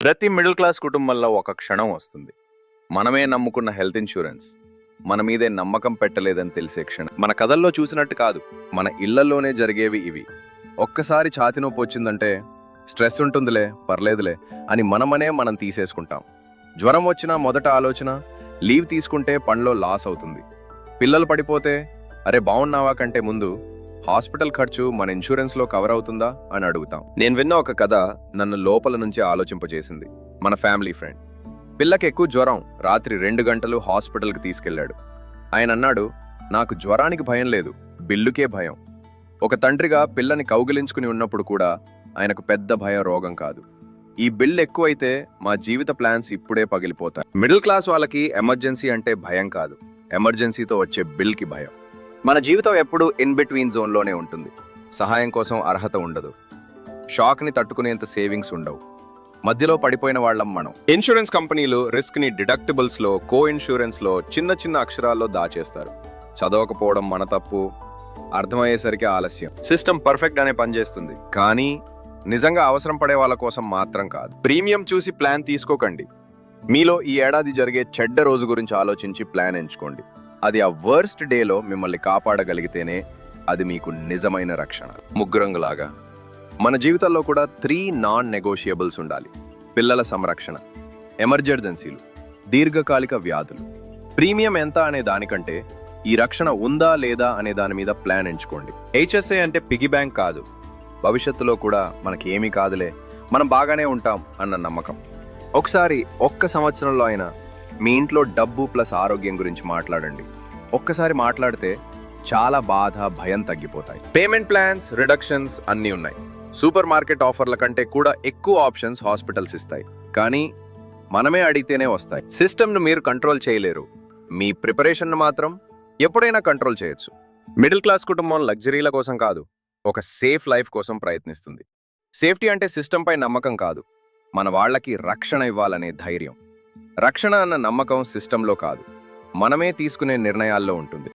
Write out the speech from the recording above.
ప్రతి middle class కుటుంబంలో ఒక క్షణం వస్తుంది. మనమే నమ్ముకున్న హెల్త్ ఇన్సూరెన్స్ మన మీదే నమ్మకం పెట్టలేదని తెలిసే క్షణం. మన కథల్లో చూసినట్టు కాదు, మన ఇళ్లలోనే జరిగేవి ఇవి. ఒక్కసారి ఛాతి నొప్పి వచ్చిందంటే స్ట్రెస్ ఉంటుందిలే, పర్లేదులే అని మనం తీసేసుకుంటాం. జ్వరం వచ్చినా మొదట ఆలోచన లీవ్ తీసుకుంటే పనిలో లాస్ అవుతుంది. పిల్లలు పడిపోతే అరే బాగున్నావా కంటే ముందు హాస్పిటల్ ఖర్చు మన ఇన్సూరెన్స్లో కవర్ అవుతుందా అని అడుగుతాం. నేను విన్న ఒక కథ నన్ను లోపల నుంచి ఆలోచింపజేసింది. మన ఫ్యామిలీ ఫ్రెండ్ పిల్లకి ఎక్కువ జ్వరం, రాత్రి 2 గంటలు హాస్పిటల్కి తీసుకెళ్లాడు. ఆయన అన్నాడు, నాకు జ్వరానికి భయం లేదు, బిల్లుకే భయం. ఒక తండ్రిగా పిల్లని కౌగిలించుకుని ఉన్నప్పుడు కూడా ఆయనకు పెద్ద భయం రోగం కాదు, ఈ బిల్ ఎక్కువైతే మా జీవిత ప్లాన్స్ ఇప్పుడే పగిలిపోతాయి. మిడిల్ క్లాస్ వాళ్ళకి ఎమర్జెన్సీ అంటే భయం కాదు, ఎమర్జెన్సీతో వచ్చే బిల్కి భయం. మన జీవితం ఎప్పుడూ ఇన్ బిట్వీన్ జోన్లోనే ఉంటుంది. సహాయం కోసం అర్హత ఉండదు, షాక్ని తట్టుకునేంత సేవింగ్స్ ఉండవు, మధ్యలో పడిపోయిన వాళ్ళం మనం. ఇన్సూరెన్స్ కంపెనీలు రిస్క్ని డిడక్టిబుల్స్లో, కో ఇన్సూరెన్స్లో చిన్న చిన్న అక్షరాల్లో దాచేస్తారు. చదవకపోవడం మన తప్పు, అర్థమయ్యేసరికి ఆలస్యం. సిస్టమ్ పర్ఫెక్ట్ అనే పనిచేస్తుంది, కానీ నిజంగా అవసరం పడే వాళ్ళ కోసం మాత్రం కాదు. ప్రీమియం చూసి ప్లాన్ తీసుకోకండి. మీలో ఈ ఏడాది జరిగే చెడ్డ రోజు గురించి ఆలోచించి ప్లాన్ ఎంచుకోండి. అది ఆ వర్స్ట్ డేలో మిమ్మల్ని కాపాడగలిగితేనే అది మీకు నిజమైన రక్షణ. ముగ్గురంగులాగా మన జీవితాల్లో కూడా 3 నాన్ నెగోషియబుల్స్ ఉండాలి: పిల్లల సంరక్షణ, ఎమర్జెన్సీలు, దీర్ఘకాలిక వ్యాధులు. ప్రీమియం ఎంత అనే దానికంటే ఈ రక్షణ ఉందా లేదా అనే దాని మీద ప్లాన్ ఎంచుకోండి. హెచ్ఎస్ఏ అంటే పిగి బ్యాంక్ కాదు, భవిష్యత్తులో కూడా మనకి ఏమీ కాదులే, మనం బాగానే ఉంటాం అన్న నమ్మకం. ఒకసారి ఒక్క సంవత్సరంలో అయినా మీ ఇంట్లో డబ్బు ప్లస్ ఆరోగ్యం గురించి మాట్లాడండి. ఒక్కసారి మాట్లాడితే చాలా బాధ, భయం తగ్గిపోతాయి. పేమెంట్ ప్లాన్స్, రిడక్షన్స్ అన్నీ ఉన్నాయి. సూపర్ మార్కెట్ ఆఫర్ల కంటే కూడా ఎక్కువ ఆప్షన్స్ హాస్పిటల్స్ ఇస్తాయి, కానీ మనమే అడిగితేనే వస్తాయి. సిస్టమ్ను మీరు కంట్రోల్ చేయలేరు, మీ ప్రిపరేషన్ను మాత్రం ఎప్పుడైనా కంట్రోల్ చేయొచ్చు. మిడిల్ క్లాస్ కుటుంబం లగ్జరీల కోసం కాదు, ఒక సేఫ్ లైఫ్ కోసం ప్రయత్నిస్తుంది. సేఫ్టీ అంటే సిస్టంపై నమ్మకం కాదు, మన వాళ్ళకి రక్షణ ఇవ్వాలనే ధైర్యం. రక్షణ అన్న నమ్మకం సిస్టంలో కాదు, మనమే తీసుకునే నిర్ణయాల్లో ఉంటుంది.